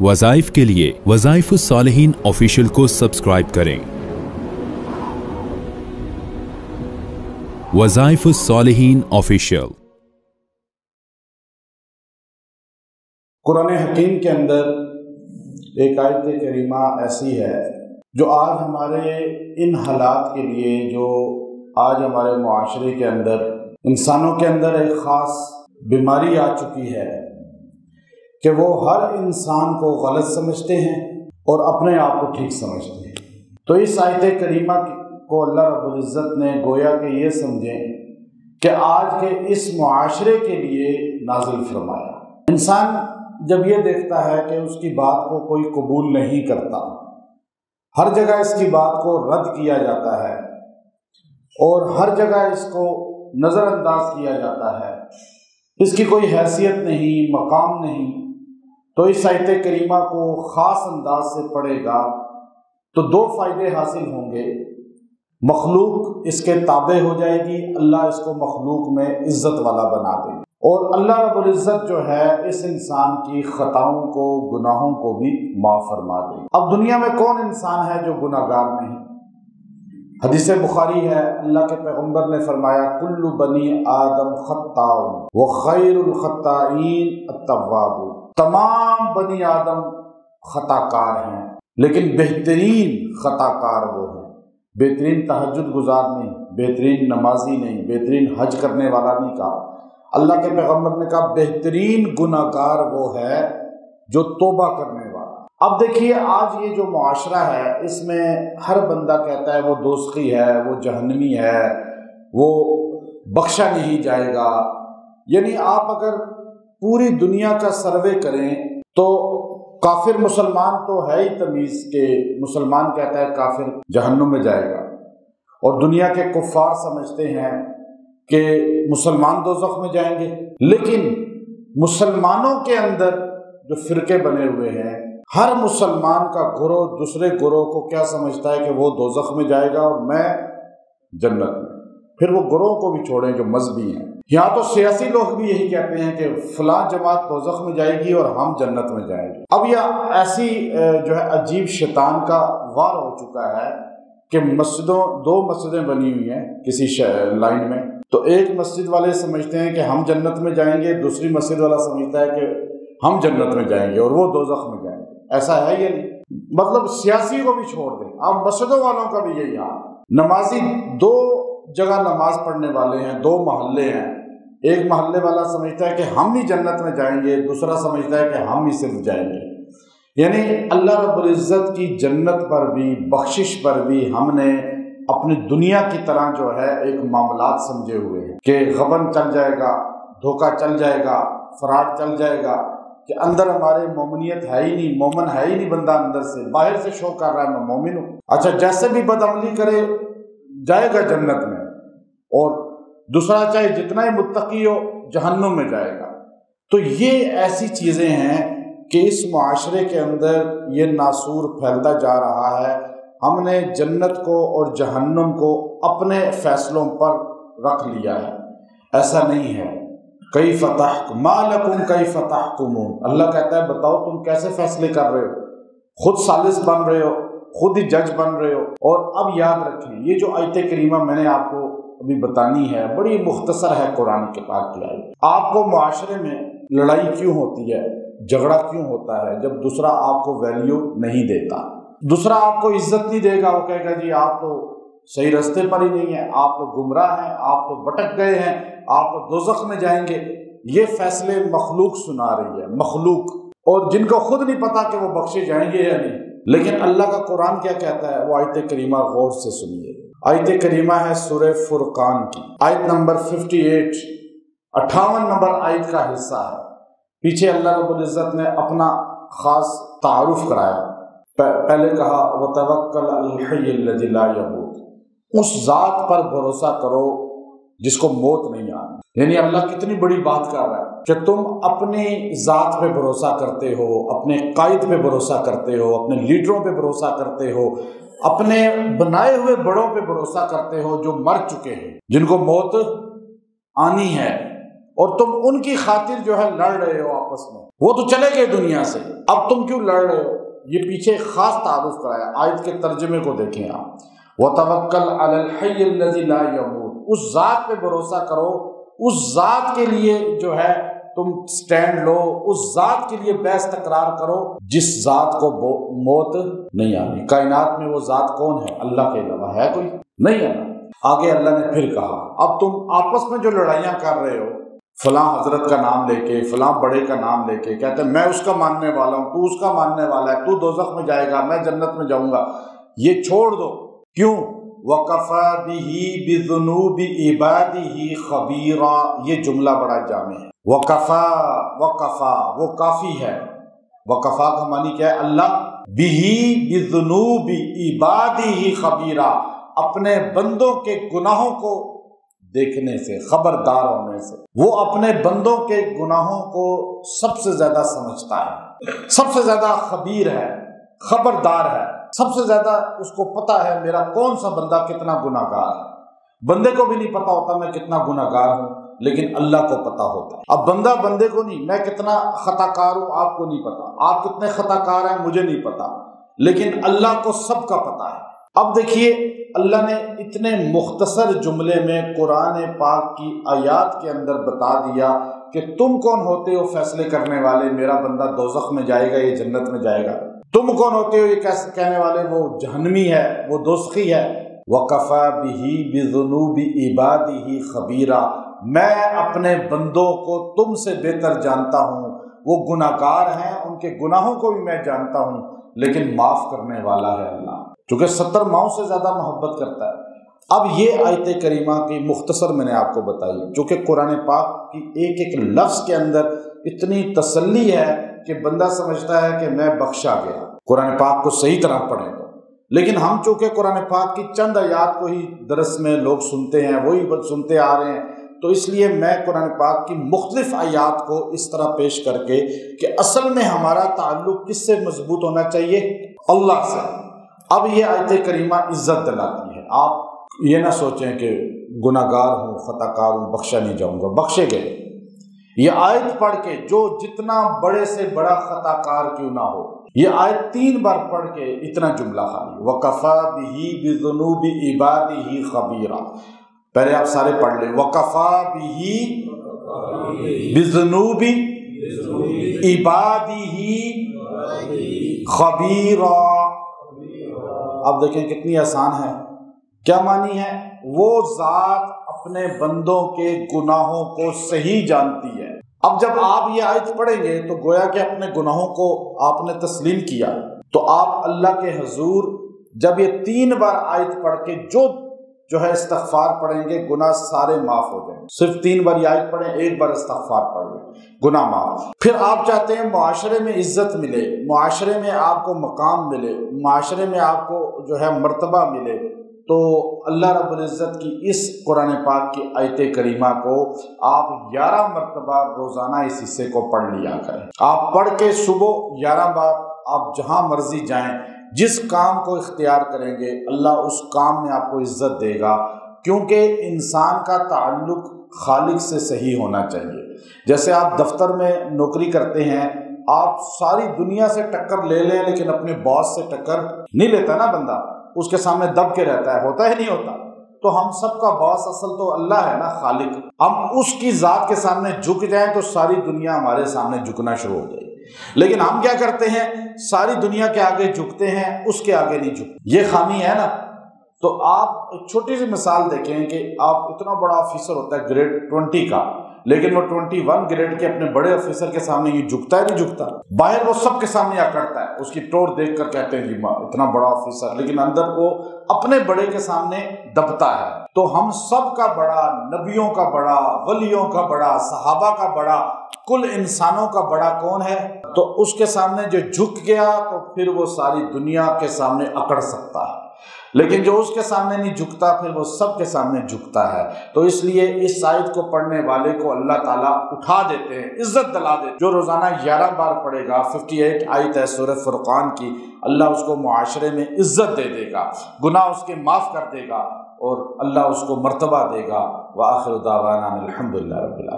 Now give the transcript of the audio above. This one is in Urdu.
وظائف کے لیے وظائف الصالحین آفیشیل کو سبسکرائب کریں۔ وظائف الصالحین آفیشیل۔ قرآن حکیم کے اندر ایک آیت کریمہ ایسی ہے جو آج ہمارے ان حالات کے لیے، جو آج ہمارے معاشرے کے اندر انسانوں کے اندر ایک خاص بیماری آ چکی ہے کہ وہ ہر انسان کو غلط سمجھتے ہیں اور اپنے آپ کو ٹھیک سمجھتے ہیں۔ تو اس آیت کریمہ کو اللہ رب العزت نے گویا کہ یہ سمجھیں کہ آج کے اس معاشرے کے لیے نازل فرمایا۔ انسان جب یہ دیکھتا ہے کہ اس کی بات کو کوئی قبول نہیں کرتا، ہر جگہ اس کی بات کو رد کیا جاتا ہے اور ہر جگہ اس کو نظر انداز کیا جاتا ہے، اس کی کوئی حیثیت نہیں، مقام نہیں، تو اس آیت کریمہ کو خاص انداز سے پڑھے گا تو دو فائدے حاصل ہوں گے۔ مخلوق اس کے تابع ہو جائے گی، اللہ اس کو مخلوق میں عزت والا بنا دے گا، اور اللہ رب العزت جو ہے اس انسان کی خطاؤں کو، گناہوں کو بھی معاف فرما دے گا۔ اب دنیا میں کون انسان ہے جو گناہ گار نہیں؟ حدیث بخاری ہے، اللہ کے پیغمبر نے فرمایا کل بنی آدم خطاء وخیر الخطائین التواب، تمام بنی آدم خطا کار ہیں لیکن بہترین خطا کار وہ ہیں۔ بہترین تہجد گزار نہیں، بہترین نمازی نہیں، بہترین حج کرنے والا نہیں کہا، اللہ کے پیغمبر نے کہا بہترین گناہ گار وہ ہے جو توبہ کرنے والا۔ اب دیکھیے آج یہ جو معاشرہ ہے اس میں ہر بندہ کہتا ہے وہ دوزخی ہے، وہ جہنمی ہے، وہ بخشا نہیں جائے گا۔ یعنی آپ اگر پوری دنیا کا سروے کریں تو کافر مسلمان تو ہے ہی تمیز کہ مسلمان کہتا ہے کافر جہنم میں جائے گا، اور دنیا کے کفار سمجھتے ہیں کہ مسلمان دوزخ میں جائیں گے۔ لیکن مسلمانوں کے اندر جو فرقے بنے ہوئے ہیں، ہر مسلمان کا گروہ دوسرے گروہ کو کیا سمجھتا ہے کہ وہ دوزخ میں جائے گا اور میں جنت میں۔ پھر وہ گروہ کو بھی چھوڑیں جو مذہبی ہیں، یہاں تو سیاسی لوگ بھی یہی کہتے ہیں کہ فلاں جماعت دوزخ میں جائے گی اور ہم جنت میں جائیں گے۔ اب یہ ایسی جو ہے عجیب شیطان کا وار ہو چکا ہے کہ دو مسجدیں بنی ہوئی ہیں کسی لائن میں، تو ایک مسجد والے سمجھتے ہیں کہ ہم جنت میں جائیں گے، دوسری مسجد والا سمجھتا ہے کہ ہم جنت میں جائیں گے اور وہ دوزخ میں جائیں گے۔ ایسا ہے یہ نہیں، مطلب سیاسی کو بھی چھوڑ دیں، اب مسجدوں والوں کا بھی یہی حال۔ نمازی دو جگہ نماز پڑھنے والے ہیں، دو محلے ہیں، ایک محلے والا سمجھتا ہے کہ ہم ہی جنت میں جائیں گے، دوسرا سمجھتا ہے کہ ہم ہی صرف جائیں گے۔ یعنی اللہ رب العزت کی جنت پر بھی، بخشش پر بھی ہم نے اپنی دنیا کی طرح جو ہے ایک معاملات سمجھے ہوئے ہیں کہ غبن چل جائے گا، دھوکہ چل جائے گا، فراڈ چل جائے گا، کہ اندر ہمارے مومنیت ہے ہی نہیں، مومن ہے ہی نہیں بندہ، اندر سے باہر سے شو کر رہا ہے میں مومن ہوں۔ اچھا جیسے بھی بدعملی کرے جائے گا جنت میں، اور دوسرا چاہے جتنا ہی متقی ہو جہنم میں جائے گا۔ تو یہ ایسی چیزیں ہیں کہ اس معاشرے کے اندر یہ ناسور پھیلتا جا رہا ہے۔ ہم نے جنت کو اور جہنم کو اپنے فیصلوں پر رکھ لیا ہے، ایسا نہیں ہے۔ کیف تحکم ما لکم کیف تحکمون، اللہ کہتا ہے بتاؤ تم کیسے فیصلے کر رہے ہو، خود ثالث بن رہے ہو، خود ہی جج بن رہے ہو۔ اور اب یاد رکھیں یہ جو آیت کریمہ میں نے آپ کو ابھی بتانی ہے بڑی مختصر ہے، قرآن کے پاک کی آیت۔ آپ کو معاشرے میں لڑائی کیوں ہوتی ہے، جھگڑا کیوں ہوتا ہے؟ جب دوسرا آپ کو ویلیو نہیں دیتا، دوسرا آپ کو عزت نہیں دے گا، وہ کہے گا جی آپ تو صحیح رستے پر ہی نہیں ہیں، آپ تو گمراہ ہیں، آپ تو بھٹک گئے ہیں، آپ تو دوزخ میں جائیں گے۔ یہ فیصلے مخلوق سنا رہی ہے، مخلوق، اور جن کو خود نہیں پتا کہ وہ بخشے جائیں گے یا نہیں۔ لیکن اللہ کا قرآن کیا کہتا ہے وہ آیت کریمہ غور سے سنیے۔ آیت کریمہ ہے سورہ فرقان کی، آیت نمبر 58، 58 نمبر آیت کا حصہ ہے۔ پیچھے اللہ رب العزت نے اپنا خاص تعارف کرایا، پہلے کہا وَتَوَكَّلْ عَلَى الْحَيِّ الَّذِي لَا يَمُوتُ، اس ذات پر بھروسہ کرو جس کو موت نہیں آتی۔ یعنی اللہ کتنی بڑی بات کر رہا ہے کہ تم اپنی ذات پہ بھروسہ کرتے ہو، اپنے قائد پہ بھروسہ کرتے ہو، اپنے لیڈروں پہ بھروسہ کرتے ہو، اپنے بنائے ہوئے بڑوں پہ بھروسہ کرتے ہو جو مر چکے ہیں، جن کو موت آنی ہے۔ اور تم ان کی خاطر جو ہے لڑ رہے ہو آپس میں، وہ تو چلے گئے دنیا سے، اب تم کیوں لڑ رہے ہو؟ یہ پیچھے خاص تعارف کرایا، آیت کے ترجمے کو دیکھیں آپ، وَتَوَكَّلْ عَلَى الْحَيِّ الَّذِي لَا يَمُوتُ، اس ذات پہ بھروسہ کرو، اس ذات کے لیے جو ہے تم سٹینڈ لو، اس ذات کے لیے بحث تکرار کرو جس ذات کو موت نہیں آنی۔ کائنات میں وہ ذات کون ہے؟ اللہ کے علاوہ ہے کوئی؟ نہیں ہے نا۔ آگے اللہ نے پھر کہا، اب تم آپس میں جو لڑائیاں کر رہے ہو، فلاں حضرت کا نام لے کے، فلاں بڑے کا نام لے کے، کہتے ہیں میں اس کا ماننے والا ہوں، تو اس کا ماننے والا ہے، تو دوزخ میں جائے گا، میں جنت میں جاؤں گا، یہ چھوڑ دو۔ کیوں؟ وَكَفَى بِهِ بِذُنُوبِ عِبَادِهِ خَبِيرًا، یہ جملہ بڑا جامع ہے۔ وَكَفَى وہ کافی ہے، وَكَفَى کا معنی کیا ہے؟ اللہ بِهِ بِذُنُوبِ عِبَادِهِ خَبِيرًا، اپنے بندوں کے گناہوں کو دیکھنے سے، خبردار ہونے سے، وہ اپنے بندوں کے گناہوں کو سب سے زیادہ سمجھتا ہے، سب سے زیادہ خبیر ہے، خبردار ہے، سب سے زیادہ اس کو پتا ہے میرا کون سا بندہ کتنا گناہ گار ہے۔ بندے کو بھی نہیں پتا ہوتا میں کتنا گناہ گار ہوں، لیکن اللہ کو پتا ہوتا ہے۔ اب بندہ بندے کو نہیں، میں کتنا خطا کار ہوں آپ کو نہیں پتا، آپ کتنے خطا کار ہیں مجھے نہیں پتا، لیکن اللہ کو سب کا پتا ہے۔ اب دیکھیے اللہ نے اتنے مختصر جملے میں قرآن پاک کی آیات کے اندر بتا دیا کہ تم کون ہوتے ہو فیصلے کرنے والے، میرا بندہ دوزخ میں جائے گا یا جنت میں جائے گا؟ تم کون ہوتے ہو یہ کہنے والے وہ جہنمی ہے، وہ دوزخی ہے؟ وَكَفَى بِهِ بِذُنُوبِ عِبَادِهِ خَبِيرًا، میں اپنے بندوں کو تم سے بہتر جانتا ہوں، وہ گناہ گار ہیں، ان کے گناہوں کو بھی میں جانتا ہوں، لیکن معاف کرنے والا ہے اللہ، چونکہ 70 ماؤں سے زیادہ محبت کرتا ہے۔ اب یہ آیت کریمہ کی مختصر میں نے آپ کو بتائی، چونکہ قرآن پاک کی ایک ایک لفظ کے اندر اتنی تسلی ہے کہ بندہ سمجھتا ہے کہ میں بخشا گیا، قرآن پاک کو صحیح طرح پڑھیں تو۔ لیکن ہم چونکہ قرآن پاک کی چند آیات کو ہی درس میں لوگ سنتے ہیں، وہی سنتے آ رہے ہیں، تو اس لیے میں قرآن پاک کی مختلف آیات کو اس طرح پیش کر کے کہ اصل میں ہمارا تعلق کس سے مضبوط ہونا چاہیے؟ اللہ سے۔ اب یہ آیت کریمہ عزت دلاتی ہے، آپ یہ نہ سوچیں کہ گناہ گار ہوں، خطا کار ہوں، بخشا نہیں جاؤں گا، بخشے گئے۔ یہ آیت پڑھ کے جو جتنا بڑے سے بڑا خطا کار کیوں نہ ہو، یہ آیت 3 بار پڑھ کے اتنا جملہ خالی، وَكَفَى بِهِ بِذُنُوبِ عِبَادِهِ خَبِيرًا، پہلے آپ سارے پڑھ لیں، وَكَفَى بِهِ بِذُنُوبِ عِبَادِهِ خَبِيرًا۔ اب دیکھیں کتنی آسان ہے، کیا معنی ہے؟ وہ ذات اپنے بندوں کے گناہوں کو صحیح جانتی ہے۔ اب جب آپ یہ آیت پڑھیں گے تو گویا کہ اپنے گناہوں کو آپ نے تسلیم کیا، تو آپ اللہ کے حضور جب یہ 3 بار آیت پڑھ کے جو ہے استغفار پڑھیں گے، گناہ سارے معاف ہو جائیں گے۔ صرف 3 بار یہ آیت پڑھیں، 1 بار استغفار پڑھ لیں، گناہ معاف۔ پھر آپ چاہتے ہیں معاشرے میں عزت ملے، معاشرے میں آپ کو مقام ملے، معاشرے میں آپ کو جو ہے مرتبہ ملے، تو اللہ رب العزت کی اس قرآن پاک کی آیت کریمہ کو آپ 11 مرتبہ روزانہ اس حصے کو پڑھ لیا کریں۔ آپ پڑھ کے صبح 11 بار آپ جہاں مرضی جائیں، جس کام کو اختیار کریں گے اللہ اس کام میں آپ کو عزت دے گا، کیونکہ انسان کا تعلق خالق سے صحیح ہونا چاہیے۔ جیسے آپ دفتر میں نوکری کرتے ہیں، آپ ساری دنیا سے ٹکر لے لیں لیکن اپنے باس سے ٹکر نہیں لیتا نا بندہ، اس کے سامنے دب کے رہتا ہے، ہوتا ہی نہیں ہوتا۔ تو ہم سب کا باس اصل تو اللہ ہے نا، خالق۔ ہم اس کی ذات کے سامنے جھک جائیں تو ساری دنیا ہمارے سامنے جھکنا شروع ہو جائے، لیکن ہم کیا کرتے ہیں؟ ساری دنیا کے آگے جھکتے ہیں، اس کے آگے نہیں جھکتے۔ یہ خامی ہے نا۔ تو آپ ایک چھوٹی سی مثال دیکھیں کہ آپ اتنا بڑا آفیسر ہوتا ہے گریڈ 20 کا، لیکن وہ 21 گریڈ کے اپنے بڑے آفیسر کے سامنے یہ جھکتا ہے نہیں جھکتا؟ باہر وہ سب کے سامنے اکڑتا ہے، اس کی ٹور دیکھ کر کہتے ہیں جی اتنا بڑا آفیسر، لیکن اندر وہ اپنے بڑے کے سامنے دبتا ہے۔ تو ہم سب کا بڑا، نبیوں کا بڑا، ولیوں کا بڑا، صحابہ کا بڑا، کل انسانوں کا بڑا کون ہے؟ تو اس کے سامنے جو جھک گیا تو پھر وہ ساری دنیا کے سامنے اکڑ سکتا ہے، لیکن جو اس کے سامنے نہیں جھکتا پھر وہ سب کے سامنے جھکتا ہے۔ تو اس لیے اس آیت کو پڑھنے والے کو اللہ تعالیٰ اٹھا دیتے ہیں، عزت دلا دیتے ہیں۔ جو روزانہ 11 بار پڑھے گا، 58 آیت ہے سورہ فرقان کی، اللہ اس کو معاشرے میں عزت دے دے گا، گناہ اس کے معاف کر دے گا، اور اللہ اس کو مرتبہ دے گا۔ وآخر دعوانا الحمدللہ رب العالمین۔